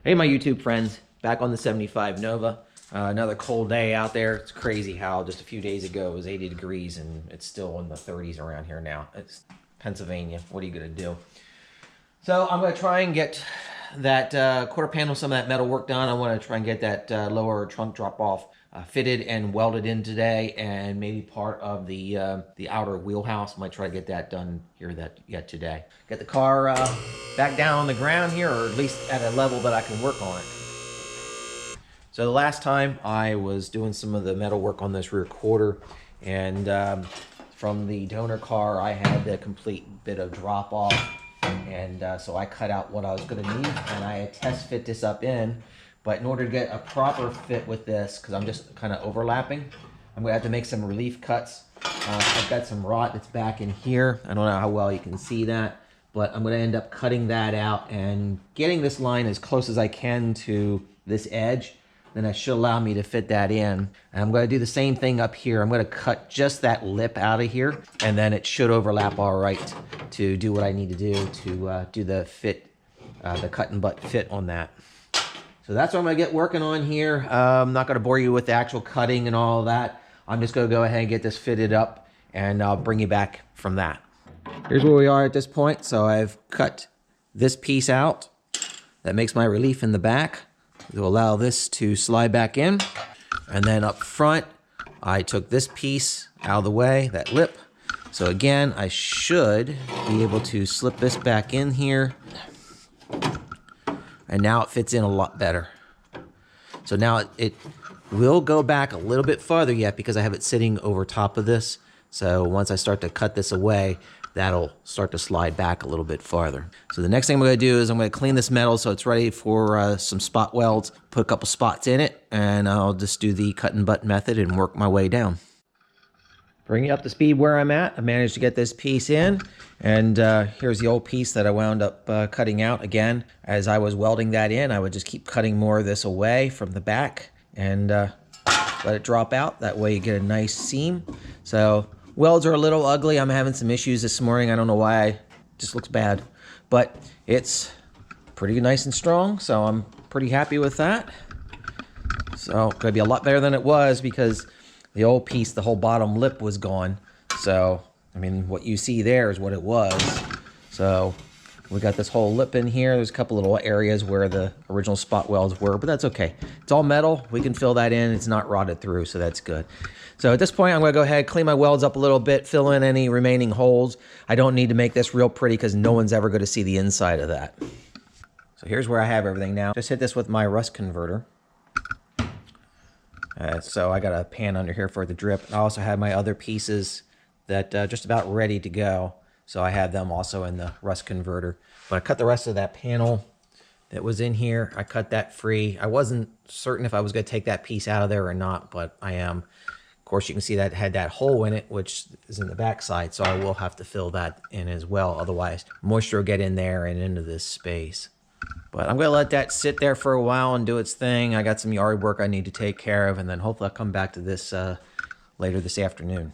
Hey, my YouTube friends, back on the 75 Nova. Another cold day out there. It's crazy how just a few days ago it was 80 degrees and it's still in the 30s around here now. It's Pennsylvania. What are you going to do? So I'm going to try and get that quarter panel, some of that metal work done. I want to try and get that lower trunk drop off fitted and welded in today, and maybe part of the outer wheelhouse. Might try to get that done here yet today. Get the car back down on the ground here, or at least at a level that I can work on it. So the last time I was doing some of the metal work on this rear quarter, and from the donor car I had the complete bit of drop off, and so I cut out what I was going to need, and I test fit this up in. But in order to get a proper fit with this, because I'm just kind of overlapping, I'm going to have to make some relief cuts. I've got some rot that's back in here. I don't know how well you can see that, but I'm going to end up cutting that out and getting this line as close as I can to this edge. Then that should allow me to fit that in. And I'm going to do the same thing up here. I'm going to cut just that lip out of here, and then it should overlap all right to do what I need to do the fit, the cut and butt fit on that. So that's what I'm going to get working on here. I'm not going to bore you with the actual cutting and all of that. I'm just going to go ahead and get this fitted up, and I'll bring you back from that. Here's where we are at this point. So I've cut this piece out. That makes my relief in the back to allow this to slide back in. And then up front, I took this piece out of the way, that lip. So again, I should be able to slip this back in here. And now it fits in a lot better. So now it will go back a little bit farther yet because I have it sitting over top of this. So once I start to cut this away, that'll start to slide back a little bit farther. So the next thing I'm going to do is I'm going to clean this metal so it's ready for some spot welds, put a couple spots in it, and I'll just do the cut and butt method and work my way down. Bring you up to speed where I'm at. I managed to get this piece in, and here's the old piece that I wound up cutting out. Again, as I was welding that in, I would just keep cutting more of this away from the back and let it drop out. That way you get a nice seam. So welds are a little ugly. I'm having some issues this morning. I don't know why. It just looks bad, but it's pretty nice and strong, so I'm pretty happy with that. So it's going to be a lot better than it was because the old piece, the whole bottom lip was gone. So, I mean, what you see there is what it was. So we got this whole lip in here. There's a couple little areas where the original spot welds were, but that's okay. It's all metal. We can fill that in. It's not rotted through, so that's good. So at this point, I'm going to go ahead, clean my welds up a little bit, fill in any remaining holes. I don't need to make this real pretty because no one's ever going to see the inside of that. So here's where I have everything now. Just hit this with my rust converter. So I got a pan under here for the drip. I also have my other pieces that just about ready to go. So I have them also in the rust converter. But I cut the rest of that panel that was in here. I cut that free. I wasn't certain if I was going to take that piece out of there or not, but I am. Of course, you can see that had that hole in it, which is in the back side. So I will have to fill that in as well. Otherwise, moisture will get in there and into this space. But I'm going to let that sit there for a while and do its thing. I got some yard work I need to take care of, and then hopefully I'll come back to this later this afternoon.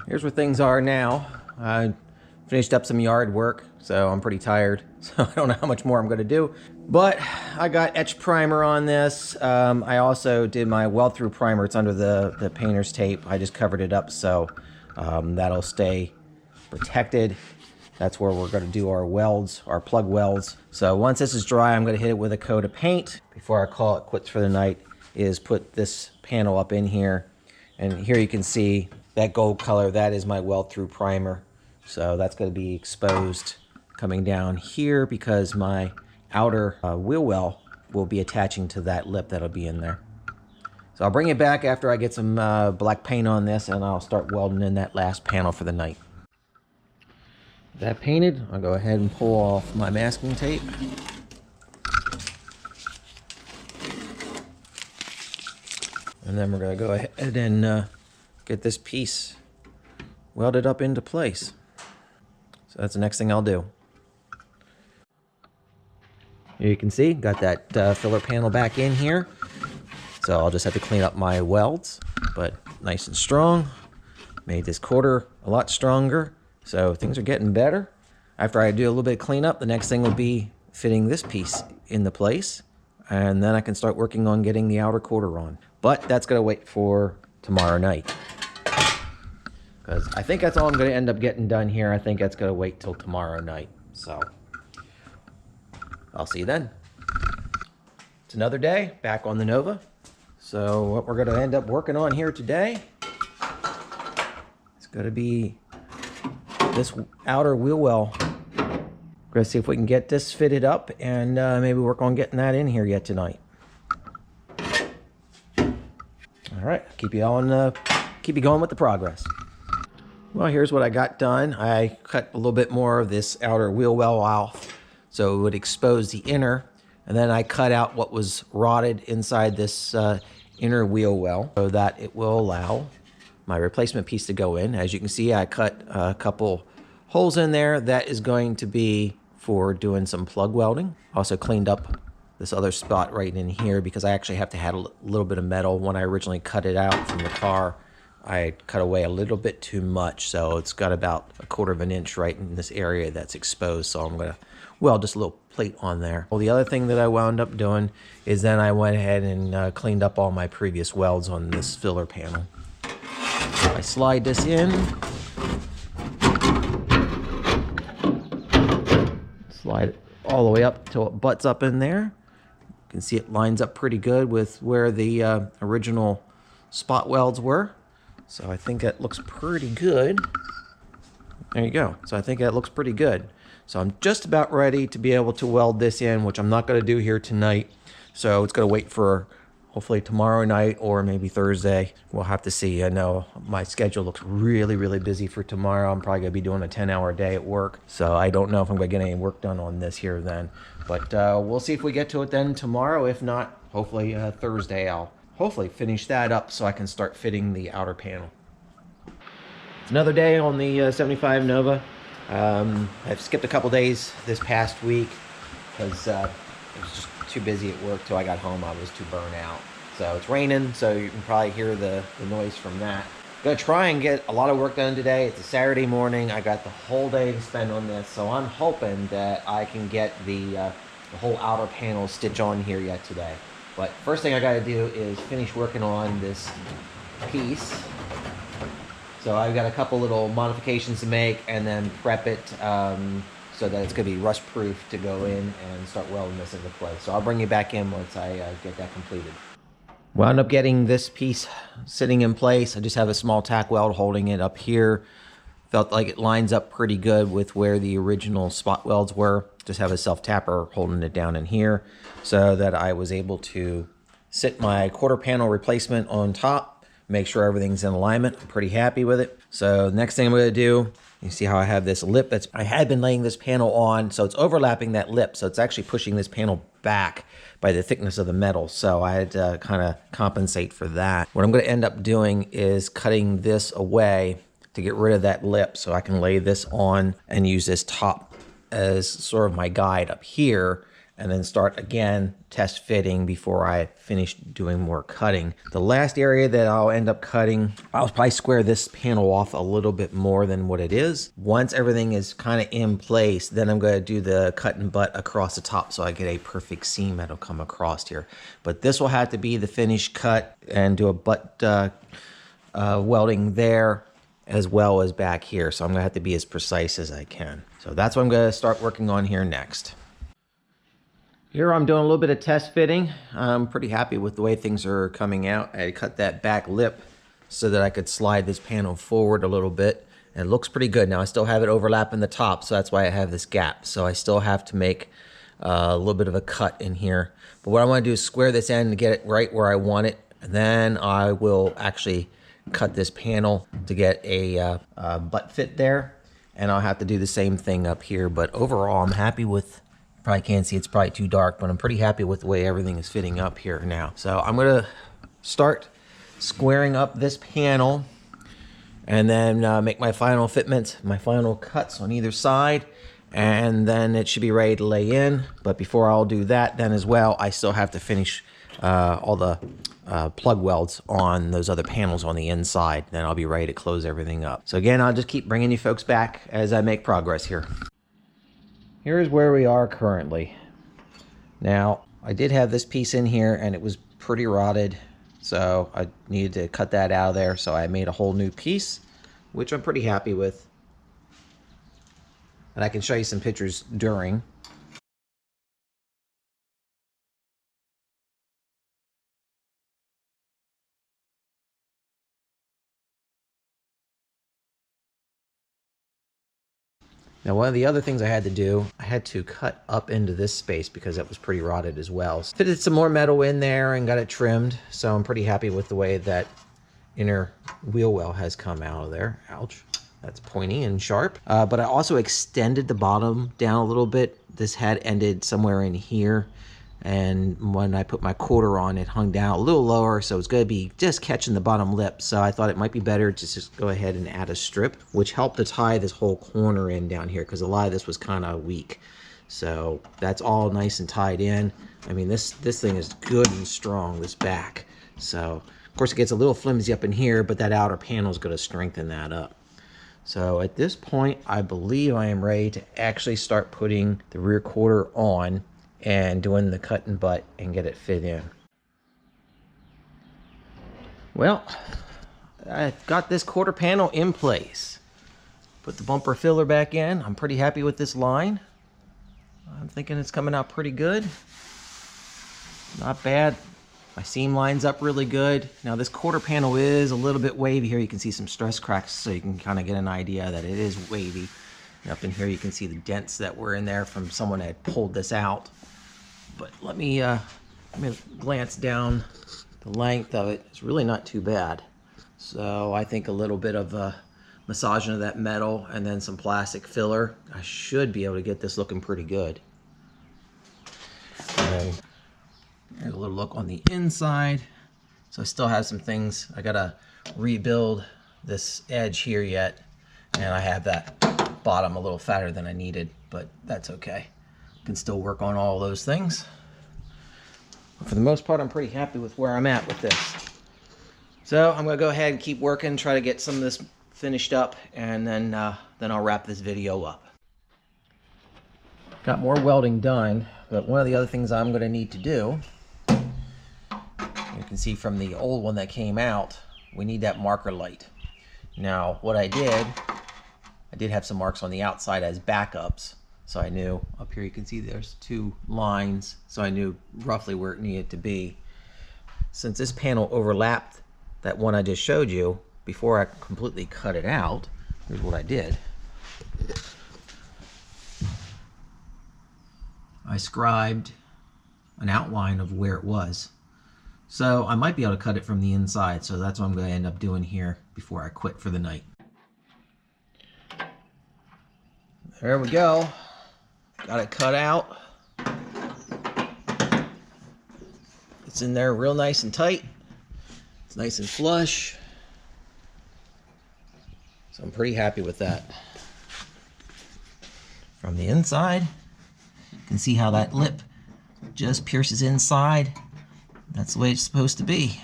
Here's where things are now. I finished up some yard work, so I'm pretty tired. So I don't know how much more I'm going to do. But I got etch primer on this. I also did my weld-through primer. It's under the painter's tape. I just covered it up so that'll stay protected. That's where we're going to do our welds, our plug welds. So once this is dry, I'm going to hit it with a coat of paint. Before I call it quits for the night, is put this panel up in here. And here you can see that gold color. That is my weld-through primer. So that's going to be exposed coming down here because my outer wheel well will be attaching to that lip that'll be in there. So I'll bring it back after I get some black paint on this, and I'll start welding in that last panel for the night. That painted, I'll go ahead and pull off my masking tape. And then we're going to go ahead and get this piece welded up into place. So that's the next thing I'll do. Here you can see, got that filler panel back in here. So I'll just have to clean up my welds, but nice and strong. Made this quarter a lot stronger. So things are getting better. After I do a little bit of cleanup, the next thing will be fitting this piece into place. and then I can start working on getting the outer quarter on. But that's gonna wait for tomorrow night, because I think that's all I'm gonna end up getting done here. I think that's gonna wait till tomorrow night. So I'll see you then. It's another day back on the Nova. So what we're gonna end up working on here today, it's gonna be this outer wheel well. We're gonna see if we can get this fitted up and maybe work on getting that in here yet tonight. All right, keep you going with the progress. Well, here's what I got done. I cut a little bit more of this outer wheel well off so it would expose the inner, and then I cut out what was rotted inside this inner wheel well so that it will allow my replacement piece to go in. As you can see, I cut a couple holes in there. That is going to be for doing some plug welding. Also cleaned up this other spot right in here because I actually have to add a little bit of metal. When I originally cut it out from the car, I cut away a little bit too much, so it's got about 1/4 of an inch right in this area that's exposed, so I'm gonna weld just a little plate on there. Well, the other thing that I wound up doing is then I went ahead and cleaned up all my previous welds on this filler panel. So I slide this in, slide it all the way up till it butts up in there. You can see it lines up pretty good with where the original spot welds were. So I think that looks pretty good. There you go. So I think that looks pretty good. So I'm just about ready to be able to weld this in, which I'm not going to do here tonight. So it's going to wait for hopefully tomorrow night or maybe Thursday. We'll have to see. I know my schedule looks really, really busy for tomorrow. I'm probably going to be doing a 10-hour day at work. So I don't know if I'm going to get any work done on this here then. But we'll see if we get to it then tomorrow. If not, hopefully Thursday I'll hopefully finish that up so I can start fitting the outer panel. It's another day on the 75 Nova. I've skipped a couple days this past week because it was just too busy at work till I got home. I was too burnt out. So it's raining, so you can probably hear the noise from that. Gonna try and get a lot of work done today. It's a Saturday morning. I got the whole day to spend on this, so I'm hoping that I can get the whole outer panel stitch on here yet today. But first thing I gotta do is finish working on this piece. So I've got a couple little modifications to make and then prep it so that it's going to be rust proof to go in and start welding this into place. So I'll bring you back in once I get that completed. Wound up getting this piece sitting in place. I just have a small tack weld holding it up here. Felt like it lines up pretty good with where the original spot welds were. Just have a self-tapper holding it down in here so that I was able to sit my quarter panel replacement on top. Make sure everything's in alignment. I'm pretty happy with it. So next thing I'm going to do, you see how I have this lip I had been laying this panel on, so it's overlapping that lip. So it's actually pushing this panel back by the thickness of the metal. So I had to kind of compensate for that. What I'm going to end up doing is cutting this away to get rid of that lip so I can lay this on and use this top as sort of my guide up here, and then start again test fitting before I finish doing more cutting. The last area that I'll end up cutting, I'll probably square this panel off a little bit more than what it is. Once everything is kind of in place, then I'm going to do the cut and butt across the top so I get a perfect seam that'll come across here. But this will have to be the finished cut and do a butt welding there as well as back here. So I'm going to have to be as precise as I can. So that's what I'm going to start working on here next. Here I'm doing a little bit of test fitting. I'm pretty happy with the way things are coming out. I cut that back lip so that I could slide this panel forward a little bit. And it looks pretty good. Now I still have it overlapping the top, so that's why I have this gap. So I still have to make a little bit of a cut in here. But what I want to do is square this end and get it right where I want it. And then I will actually cut this panel to get a butt fit there. And I'll have to do the same thing up here. But overall, I'm happy with... Probably can't see, it's probably too dark, but I'm pretty happy with the way everything is fitting up here now. So I'm gonna start squaring up this panel and then make my final fitments, my final cuts on either side, and then it should be ready to lay in. But before I'll do that then as well, I still have to finish all the plug welds on those other panels on the inside. Then I'll be ready to close everything up. So again, I'll just keep bringing you folks back as I make progress here. Here's where we are currently. Now, I did have this piece in here and it was pretty rotted, so I needed to cut that out of there. So I made a whole new piece, which I'm pretty happy with. And I can show you some pictures during. Now, one of the other things I had to do, I had to cut up into this space because that was pretty rotted as well. So fitted some more metal in there and got it trimmed. So I'm pretty happy with the way that inner wheel well has come out of there. Ouch. That's pointy and sharp. But I also extended the bottom down a little bit. This had ended somewhere in here. And when I put my quarter on, it hung down a little lower, so it's going to be just catching the bottom lip. So I thought it might be better to just go ahead and add a strip, which helped to tie this whole corner in down here, because a lot of this was kind of weak. So that's all nice and tied in. I mean, this thing is good and strong, this back. So, of course, it gets a little flimsy up in here, but that outer panel is going to strengthen that up. So at this point, I believe I am ready to actually start putting the rear quarter on and doing the cut and butt and get it fit in. Well, I've got this quarter panel in place. Put the bumper filler back in. I'm pretty happy with this line. I'm thinking it's coming out pretty good. Not bad. My seam lines up really good. Now this quarter panel is a little bit wavy here. You can see some stress cracks, so you can kind of get an idea that it is wavy. And up in here you can see the dents that were in there from someone that had pulled this out. But let me glance down the length of it. It's really not too bad. So I think a little bit of massaging of that metal and then some plastic filler, I should be able to get this looking pretty good. And here's a little look on the inside. So I still have some things. I gotta rebuild this edge here yet, and I have that bottom a little fatter than I needed, but that's okay. Can still work on all those things. But for the most part, I'm pretty happy with where I'm at with this. So I'm gonna go ahead and keep working, try to get some of this finished up, and then I'll wrap this video up. Got more welding done, but one of the other things I'm gonna need to do, you can see from the old one that came out, we need that marker light. Now, what I did have some marks on the outside as backups. So I knew, up here you can see there's 2 lines, so I knew roughly where it needed to be. Since this panel overlapped that one I just showed you, before I completely cut it out, here's what I did. I scribed an outline of where it was. So I might be able to cut it from the inside, so that's what I'm going to end up doing here before I quit for the night. There we go. Got it cut out. It's in there real nice and tight. It's nice and flush. So I'm pretty happy with that. From the inside, you can see how that lip just pierces inside. That's the way it's supposed to be.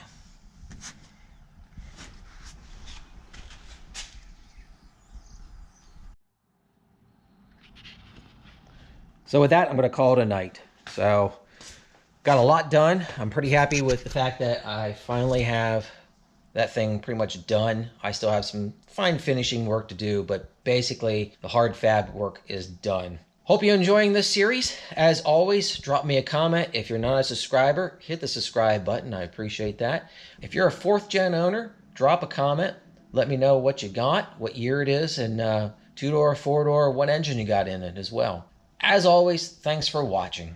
So with that, I'm going to call it a night. So got a lot done. I'm pretty happy with the fact that I finally have that thing pretty much done. I still have some fine finishing work to do, but basically the hard fab work is done. Hope you're enjoying this series. As always, drop me a comment. If you're not a subscriber, hit the subscribe button. I appreciate that. If you're a 4th gen owner, drop a comment. Let me know what you got, what year it is, and 2-door, 4-door, what engine you got in it as well. As always, thanks for watching.